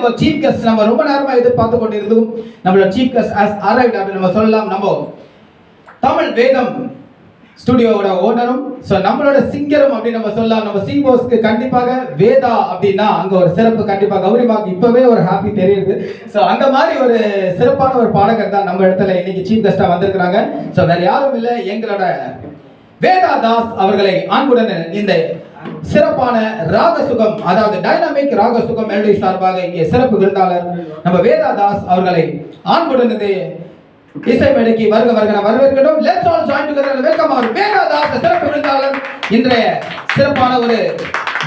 நம்ம chief guest நம்ம ரொம்ப நேரமா எதிர்பார்த்து கொண்டிருந்தோம். நம்மளோட சீஃப் கெஸ்ட் arrived அப்படின்னு நம்ம சொல்லலாம். நம்ம தமிழ் வேதம் ஸ்டுடியோவோட ஓனரும் நம்மளோட சிங்கரும் அப்படின்னு நம்ம சொல்லலாம். நம்ம சிங்கர்ஸ்க்கு கண்டிப்பாக வேதா அப்படின்னா அங்க ஒரு சிறப்பு கண்டிப்பா கௌரிமாக்கு இப்பவே ஒரு ஹாப்பி தெரியுது. சோ அந்த மாதிரி ஒரு சிறப்பான ஒரு பாடகர் தான் நம்ம இடத்துல இன்னைக்கு சீஃப் கெஸ்டா வந்திருக்காங்க. சோ வேற யாரும் இல்ல, எங்களோட வேதா தாஸ் அவர்களை அன்புடன் இந்த சிறப்பான ராகசுகம், அதாவது டைனாமிக் ராகசுகம் மெலடி சார்பாக இங்கே சிறப்பு விருந்தாளர் நம்ம வேதா தாஸ் அவர்களை அன்புடன் இசை மேடைக்கு வருக வருக வரவேற்கிறோம். Let's all join together welcome our Veda Das சிறப்பு விருந்தாளர். இன்றைய சிறப்பான ஒரு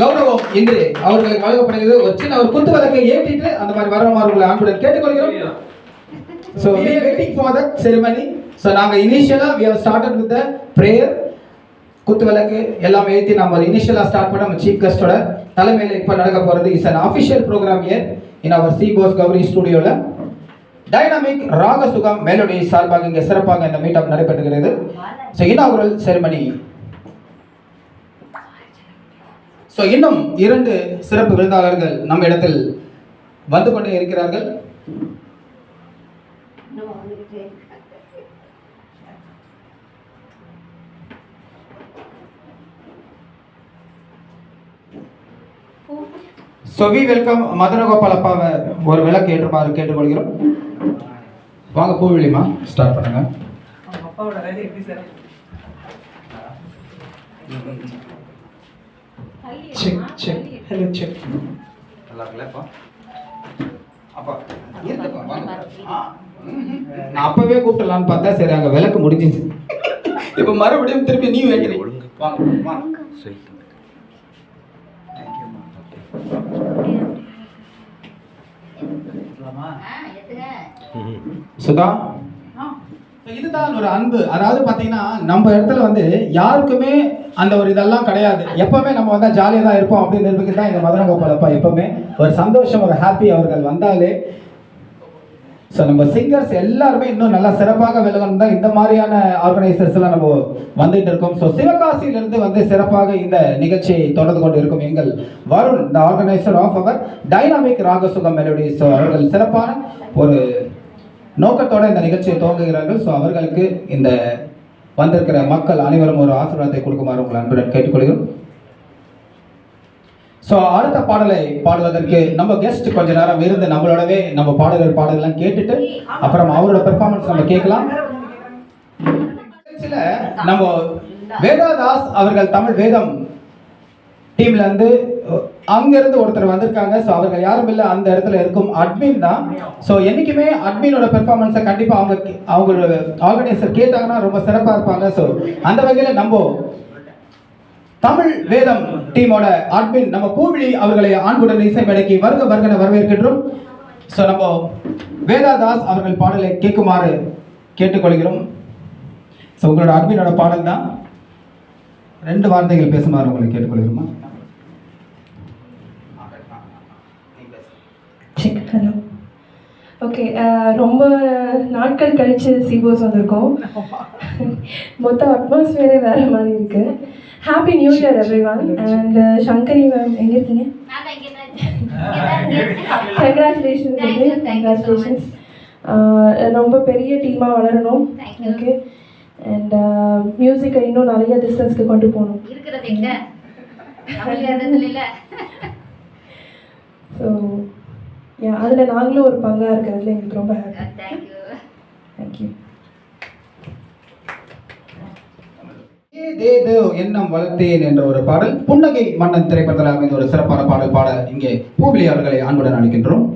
கௌரவம் இன்று அவர்களுக்கு வழங்கப்படுகிறது. ஒரு சின்ன ஒரு குத்து விளக்கை ஏற்றிட்டு அந்த மாதிரி வரவர்களை அன்புடன் கேட்டுக்கொள்கிறோம். So we are waiting for that ceremony. So நாங்க இனிஷியலா we have started with the prayer. குத்து விளக்கு எல்லாம் ஏற்றி நம்ம இனிஷியலா ஸ்டார்ட் பண்ண நம்ம சீஃப் கெஸ்டோட தலைமையில் இப்போ நடக்க போறது is an official program here in our C Boss Gauri ஸ்டுடியோல டைனாமிக் ராகசுகம் மெலடி சார்பாக இங்கே சிறப்பாக இந்த மீட்டப் நடைபெறுகிறது. So inaugural ceremony. ஸோ இன்னும் 2 சிறப்பு விருந்தாளர்கள் நம்ம இடத்தில் வந்து கொண்டே இருக்கிறார்கள். So we welcome மதனகோபால் அப்பாவை ஒரு விளக்கு ஏற்றுமாறு கேட்டுக்கொள்கிறோம். வாங்க பூவிலிமா ஸ்டார்ட் பண்ணுங்க. அப்பாவோட வேலை எப்படி sir? Check check hello check. நல்லா இருக்கலப்பா. அப்பா இருக்கப்பா வாங்க. நான் அப்பவே கூப்பிடலான்னு பார்த்தா சரி அங்க விளக்கு முடிஞ்சிச்சு. இப்போ மறுபடியும் திருப்பி நீ வைக்கிறீங்க. வாங்க வாங்க. சரி. சுதா, இதுதான் ஒரு அன்பு. அதாவது பாத்தீங்கன்னா நம்ம இடத்துல வந்து யாருக்குமே அந்த ஒரு இதெல்லாம் கிடையாது. எப்பவுமே நம்ம வந்தா ஜாலியா தான் இருப்போம் அப்படின்னு நிரூபிக்கிறது தான் இந்த மதனகோபால் அப்பா. எப்பவுமே ஒரு சந்தோஷம், ஒரு ஹாப்பி அவர்கள் வந்தாலே. ஸோ நம்ம சிங்கர்ஸ் எல்லாருமே இன்னும் நல்லா சிறப்பாக விளங்கணும் தான் இந்த மாதிரியான ஆர்கனைசர்ஸ் எல்லாம் நம்ம வந்துட்டு இருக்கோம். ஸோ சிவகாசியிலிருந்து வந்து சிறப்பாக இந்த நிகழ்ச்சியை தொடர்ந்து கொண்டு இருக்கும் எங்கள் Varun, the organiser of our dynamic Ragasugam melody. So அவர்கள் சிறப்பான ஒரு நோக்கத்தோட இந்த நிகழ்ச்சியை துவங்குகிறார்கள். ஸோ அவர்களுக்கு இந்த வந்திருக்கிற மக்கள் அனைவரும் ஒரு ஆசீர்வாதத்தை கொடுக்குமாறு உங்கள் அன்புடன் கேட்டுக்கொள்கிறோம். ஸோ அடுத்த பாடலை பாடுவதற்கு நம்ம கெஸ்ட் கொஞ்ச நேரம் இருந்து நம்மளோடவே நம்ம பாடலாம் கேட்டுட்டு அப்புறம் அவரோட பெர்ஃபார்மன்ஸ் நம்ம கேட்கலாம். நம்ம வேதா தாஸ் அவர்கள் தமிழ் வேதம் டீம்ல இருந்து அங்கிருந்து ஒருத்தர் வந்திருக்காங்க. ஸோ அவர்கள் யாரும் இல்லை, அந்த இடத்துல இருக்கும் அட்மின் தான். ஸோ என்னைக்குமே அட்மினோட பெர்ஃபார்மன்ஸை கண்டிப்பாக அவங்களோட ஆர்கனைசர் கேட்டாங்கன்னா ரொம்ப சிறப்பாக இருப்பாங்க. ஸோ அந்த வகையில் நம்ம தமிழ் வேதம் டீமோட அட்மின் நம்ம பூவிழி அவர்களை அன்புடன் இசை மேடைக்கு வருக வருகன வரவேற்கின்றோம். ஸோ நம்ம வேதா தாஸ் அவர்கள் பாடலை கேட்குமாறு கேட்டுக்கொள்கிறோம். ஸோ உங்களோட அட்மினோட பாடல் தான், 2 வார்த்தைகள் பேசுமாறு உங்களை கேட்டுக்கொள்கிறோமா. Hello, okay. ரொம்ப நாட்கள் கழிச்சு சிபோஸ் வந்திருக்கோம். மொத்த அட்மாஸ்பியரே வேற மாதிரி இருக்கு. Happy new year everyone. And Sankari ma'am எங்க இருக்கீங்க? கங்க்ராச்சுலேஷன்ஸ். ரொம்ப பெரிய டீமாக வளரணும். ஓகே. அண்ட் மியூசிக்கை இன்னும் நிறைய டிஸ்டன்ஸ்க்கு கொண்டு போகணும். ஸோ அதில் நாங்களும் ஒரு பங்காக இருக்கிறதுல எங்களுக்கு ரொம்ப ஹாப்பி. தேங்க்யூ. எண்ணம் வளர்த்தேன் என்ற ஒரு பாடல் புன்னகை மன்னன் திரைப்படத்தில் அமைந்த ஒரு சிறப்பான பாடல் பாட இங்கே பூவிலி அவர்களை அன்புடன் அழைக்கின்றோம்.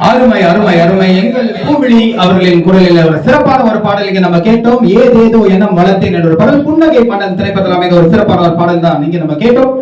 அருமை அருமை அருமை. எங்கள் பூவிழி அவர்களின் குரலில் ஒரு சிறப்பான ஒரு பாடல் இங்க நம்ம கேட்டோம். ஏதேதோ எண்ணம் வளர்த்தேன் என்ற ஒரு பாடல் புன்னகை மன்னன் திரைப்படத்தில் அமைந்த ஒரு சிறப்பான ஒரு பாடல் தான் நீங்க நம்ம கேட்டோம்.